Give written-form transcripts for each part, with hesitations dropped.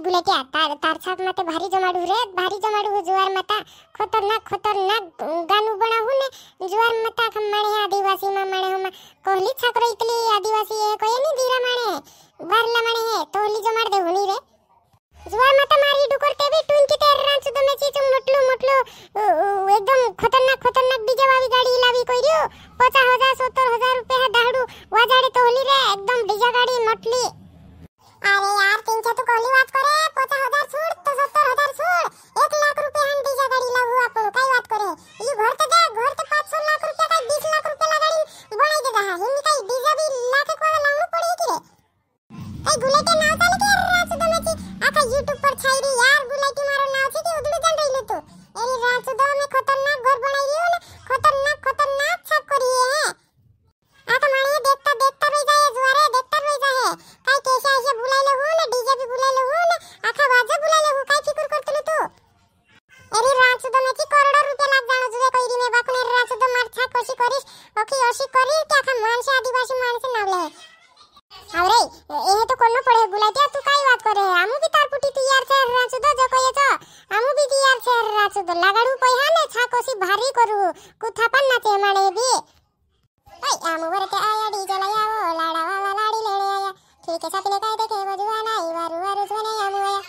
गुलेटिया तार छाप मते भारी जमाडू रे भारी जमाडू जुवार माता खतरनाक गानु बनाहु ने जुवार माता खमाणे आदिवासी मा माणे हम कोहली छाक रहितली आदिवासी है कोई नहीं दीरा माणे बारला माणे है तोहली जमाड दे हुनी रे जुवार माता मारी डुकर ते भी टून की तेर रांच दमे चीच मोटलो एकदम खतरनाक डीजे वाली गाड़ी लावी कोइरियो 50,000 70,000 रुपया दाहडू वाजाडे तोहली रे एकदम डीजे गाड़ी मोटली। अरे यार तीन तू कोहली बात करे 50,000 छोड़ तो 70,000 छोड़ 1 लाख रुपया हम डीजे गाड़ी लावू आपण काय बात करे ये घर ते 500 लाख रुपया काय 20 लाख रुपया गाड़ी बनाई देगा हिंदी काय डीजे भी लाख को लावू पड़े की रे ए गुलेटे नाव चाले के रात दमे छी आखा YouTube पर छाईरी यार गुलेटी मारो नाव छी कि उदड़ू जन रहिलो तो एरी रात दो में खतरनाक घर बनाई रियो ने खतरनाक छाप करी है आका माने देखता रह जाए जुआरे देखता रह जाए काय कैसे ऐसे बुलाइले हो ने डीजे भी बुलाइले हो ने आखा बाजे बुलाइले हो काय फिकर करतलु तू एरी रात दो में की करोड़ रुपया लाग जानो जुए कइरी में बाकुने रात दो मार छा कोशी करिस ओसी करी क्या खा मान से आदिवासी मान से नाव ले अरे ए तो कोन पड़े गुलाटिया तू काय बात करे हमू भी तार पुटी तैयार छे रात दो जो कहे तो हमू भी तैयार छे रात दो लगाडू पहिया ने छा कोशी भारी करू कुथापन नाचे माने भी ए हमू वरते आया डीजे लगावो लाड़ा वाला लाड़ी लेने आया ठीक है सपने काय देखे बजुआना वारू सुने हमू आया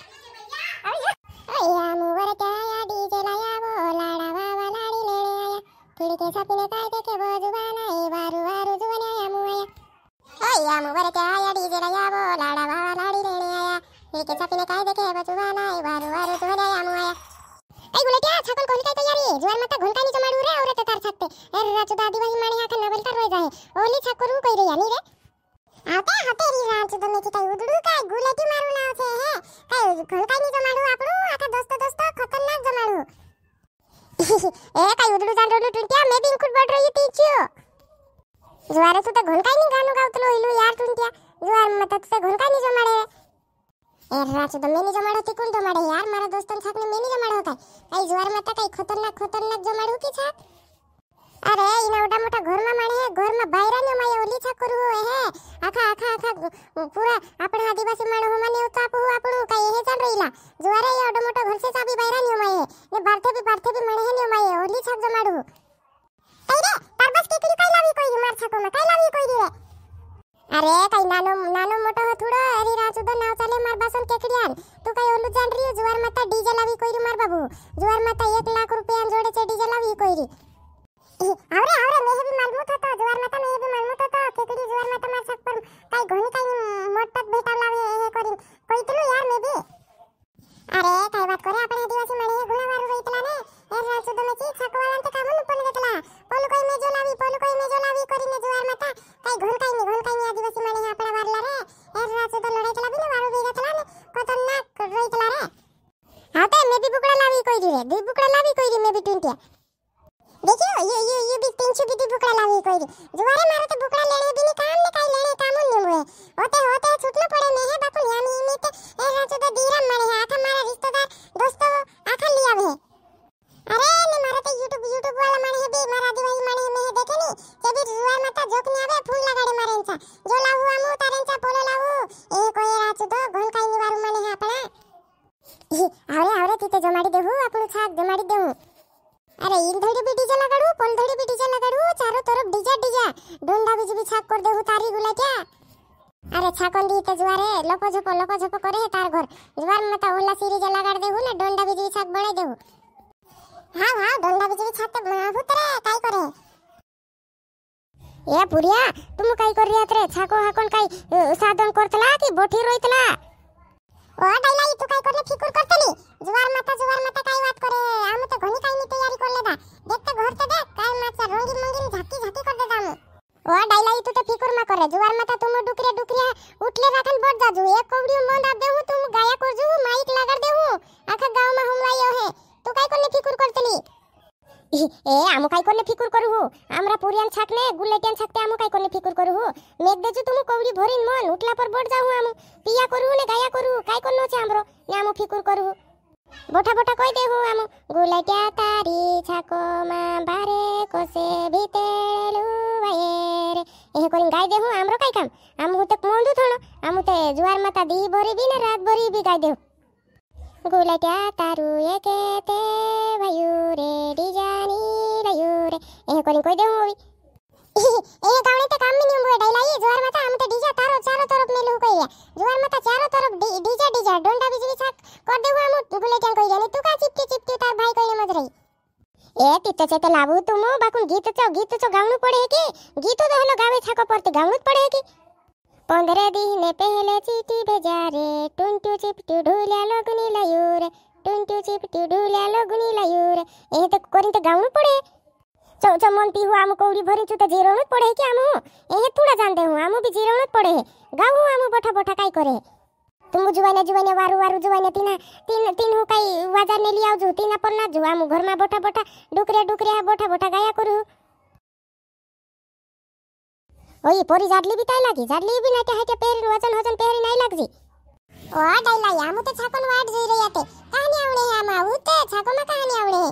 ए हमू वरते आया डीजे लगावो लाड़ा वाला लाड़ी लेने आया ठीक है सपने काय देखे बजुआना वारू सुने हमू आया ए हमू वरते आया डीजे लगावो लाड़ा वाला लाड़ी लेने आया ठीक है सपने काय देखे बजुआना वारू सुने हमू आया ए गुलेटिया छकल कोहली काय तैयारी जुआर माता घोलका नी जमाडू रे औरत तार छकते ए राचुदा आदिवासी माने आखा नवल कर रोय जाए ओली छकरू कई रे यानी रे हाते री राचुदा में की काय उडडू काय गुलेटी मारू नाव छे हे काय घोलका नी जमाडू आपडू आखा दोस्त खतरनाक जमाडू ए काय उडडू जान रोलू टुंटिया मैं भी इनकुट बड रही तीचियो जुआर सुदा घोलका नी गानु गावतलो इलू यार टुंटिया जुआर माता से घोलका नी जमाडे ए राचुदा में नी जमाडो ती कोण जमाडे यार मारा दोस्तन छकने में नी जमाडो काय जुआर माता काय खतरनाक जमाडू की छाक अरे इना मोटा घर में माने है घर में बायरा ने माय ओली छा करू है आखा पूरा आपण आदिवासी माने हो माने तो आपू आपू काय हे चल रहीला जुआरे ये मोटा घर से चाबी बायरा ने माय ने बारथे भी माने है ने माय ओली छा जमाडू काय रे तार बस केकड़ी काय लावी कोई मार छको में काय लावी कोई रे अरे काय नानो मोटो हो थोड़ो अरे राजू तो नाव चाले मार बासन केकड़ियान तू काय ओलू जान रही जुआर माता डीजे लावी कोई मार बाबू जुआर माता 1 लाख रुपया जोड़े छे डीजे लावी कोई आवरे मैं भी मालूम था जुआर माता मैं भी मालूम था केकड़ी जुआर माता मार छक पर काय घणी काय मोटत बेटा लावे हे करी कोई तो यार मैं भी अरे काय बात करे आपण आदिवासी माने घोड़ा मारू रहीतला ने ए राजू तो में की छकवाला ते काम न पन देतला पोलू कोई में जो लावी करी ने जुआर माता काय घोल काय आदिवासी माने आपला वारला रे ए राजू तो लड़ाईतला भी ने मारू बेगतला ने खतरनाक रहीतला रे हाते मैं भी बुकड़ा लावी कोई रे दो बुकड़ा लावी कोई रे मैं भी टुंटिया देखियो ये भी 300 भी बुकड़ा लावी कोई जुआरे मारे तो बुकड़ा लेने भी नहीं काम ने काय लेने काम नहीं हुए होते छूटना पड़े ने है बापू यानी में तो ए राजू तो दीरा मारे आखा मारा रिश्तेदार दोस्तों आखा लिया वे अरे ने मारे तो YouTube वाला माने है बे मारा आदिवासी माने में देखे नी के भी जुआर माता जोक ने आवे फूल लगाड़े मारेंचा जो लावू आमू तारेंचा पोलो लावू ए कोई राजू तो घोल काय नी वारू माने है आपला आवरे तीते जमाडी देहू आपनु छाक जमाडी देहू अरे इन धड़ी भी डीजे लगाडू पोल धड़ी भी डीजे लगाडू चारों तरफ डीजे डोंडा भी छाक कर देहू तारी गुलाटिया अरे छाकन दी ते जुआरे लपो झपो करे तार घर जुआर माता ओला सीरीज लगाड़ देहू ने डोंडा भी छाक बणे देहू हां डोंडा भी छाक ते भूतरे काय करे ए पुरिया तुम काय कर रिया रे छाको हाकोन काय साधन करतला की बोठी रोइतला ओ डाइला तू काय करले फिकुर करतली जुआर माता काय बात करे हम तो घणी काय नी तैयारी कर लेदा देखते घर ते देख काय माचा रंगीन मंगीन झाकी कर देदा हम ओ डाइला तू तो फिकुर मा करे जुआर माता तुम डुकरिया उठले राखन बढ़ जाजू एक कोवड़ी मोंद आ देहू तुम गाया कर जू माइक लगाड़ देहू आखा गांव में हमलायो है तू काय करले फिकुर करतली ए आमु काय करले फिकुर करू हो हमरा पुरियान छाकने गुलेटियान छाकते आमु काय करले फिकुर करू हो मेक देजू तुम कोवड़ी भरिन मन उठला पर बढ़ जाऊ आमु पिया करू ने गाया करू काय करनो छे हमरो ने आमु फिकुर करू बोठा कई देहू आमु गुलेटिया तारी छाको मा बारे कोसे भीतेलु वायरे ए कोइन गाय देहू हमरो काय काम आमु ते मोंदू थणो आमु ते जुआर माता दी भरी भी ने रात भरी भी गाय देहू गुलाट्या तारू एकेते वयूरे डिजानी लयूरे ए कोनी कोई देऊ होवी ए गावणे ते काम में निंबू डायला ये जोर मता हम ते डीजे तारो चारो तरफ मेलू कइया जोर मता चारो तरफ डीजे डोंडा बिजली छाक कर देऊ हम गुलाट्या कइ जाने तू का चिपटी तार भाई कइले मत रही ए तिते ते लावू तुम बाकुन गीत चो गावणू पड़े की गीत तो हेलो गावे छाको परती गावणू पड़े की 15 दिन पहले चिट्ठी भेजा रे टुंटू चिपटू ढूल्या लगनी लयूर टुंटू चिपटू ढूल्या लगनी लयूर ए तो कोरी तो गावणू पड़े चौ मनती हूँ आम कौड़ी भरी चु तो जीरोण पड़े कि आम ए तुड़ा जानते हूँ आम भी जीरोण पड़े गाऊ आम बोठा बोठा काई करे तुम जुवाने वारू जुवाने तीन हूँ काई वाजार ने लिया जू तीना पर ना जू आम घर में बोठा बोठा डुकरे बोठा बोठा गाया करू ओई पोरी जाडली भी ताई लागी जाडली भी नाटे हाटे पेरी वजन पेरी नाही लागजी ओ डायला यामु ते छाकोन वाट जोई रही आते कहानी आवडे हे आमा उते छाको मा कहानी आवडे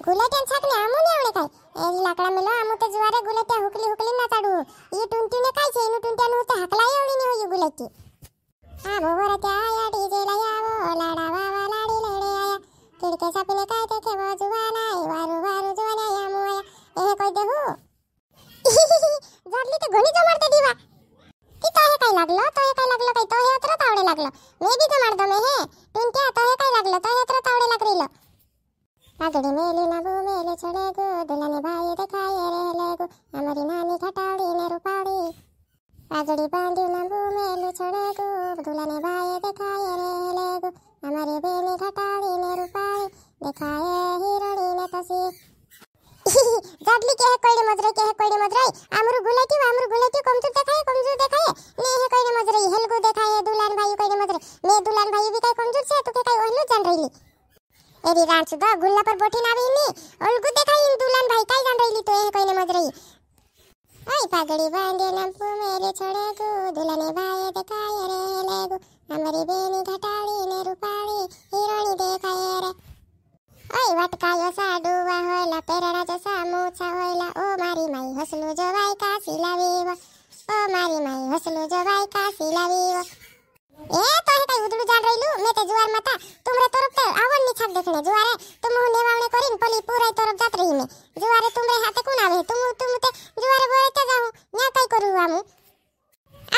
गुलाट्या छाकने आमु ने आवडे काय ए लाकडा मेलो आमु ते जुवारे गुलाट्या हुकली ना चाडू ई टुंटी ने काय छे नु टुंट्या नु ते हकला एवडी ने होई गुलाटी आ भोवर त्या या डीजे ला यावो लाडा वावा लाडी लेडे आया किडके सापने काय ते केवो जुवाना वारू जुवाना यामु आया ए कोई देहू जाडली ते घणी जमाडते दीवा की तोहे काय लागलो काय तोहे अत्र तावडे लागलो मे भी जमाड दो मे हे टुंट्या तोहे काय लागलो तोहे अत्र तावडे लागरीलो पागडी मेली ना गो मेले छडे गो दुलाने भाई देखाये रे ले गो हमारी नानी घटाड़ी ने रूपाड़ी पागड़ी बांधी ना गो मेले छडे गो दुलाने भाई देखाये रे ले गो हमारी बेनी घटाड़ी ने रूपाड़ी देखाये हिरणी ने तसी जाडली के कोइडे मजरे आमरु गुलाटी कमजोर देखाए ने हे कोइडे मजरे हेलगु देखाए दुलान भाई कोइडे मजरे ने दुलान भाई भी काय कमजोर छे तो के काय ओहलु जान रहीली एरी रांच द गुल्ला पर बोठी ना आवीनी ओलगु देखाई दुलान भाई काय जान रहीली तो हे कोइडे मजरे ओय पागड़ी बांधे नंपु मेरे छोड़े गु दुलाने भाई देखाए रे लेगु हमारी बेनी घटाड़ी ने रूपाड़ी हिरणी देखाए रे ओय वटकायो साडुवा होयला पेरड़ा जसा मोछा होयला ओ मारी माई हसलू जोवाई कासी लावीवा ओ मारी माई हसलू जोवाई कासी लावीवा ए तो हे काय उदळू जाण रहीलू मे ते जुवार माता तुमरे तरफ ते आवड नी छाक देखणे जुवारे तुम नेवावणे करीन पली पूराई तरफ जात रही मे जुवारे तुमरे हाथे कोण आवे तुम ते जुवारे बोले ते जाऊ न्या काय करू आमु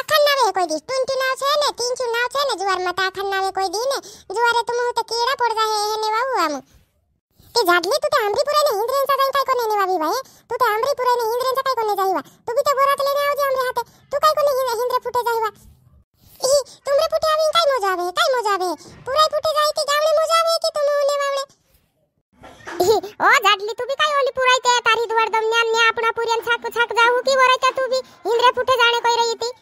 आखन नावे कोई दी टुंटू नाव छे ने तीनचू नाव छे ने जुवार माता आखन नावे कोई दी ने जुवारे तुम ते कीड़ा पड़ जाए हे नेवाऊ आमु ते जाडली तू ते आंबरी पुराने हिंद्रेंचा जाईन काय कोने नेवावी बाई तू ते आंबरी पुराने हिंद्रेंचा काय कोने जाईवा तू भी ते बोरात लेने आवजे हमरे हाथे तू काय कोने हिंद्रे फुटे जाईवा ई तुमरे फुटे आवी काय मोजावे पुराई फुटे जाई की गावणे मोजावे की तुम नेवावणे ओ जाडली तू भी काय ओली पुराई ते तारी दुवार दम न्या अपना पुरियन छाक जाऊ की बोरायता तू भी हिंद्रे फुटे जाणे कोई रही थी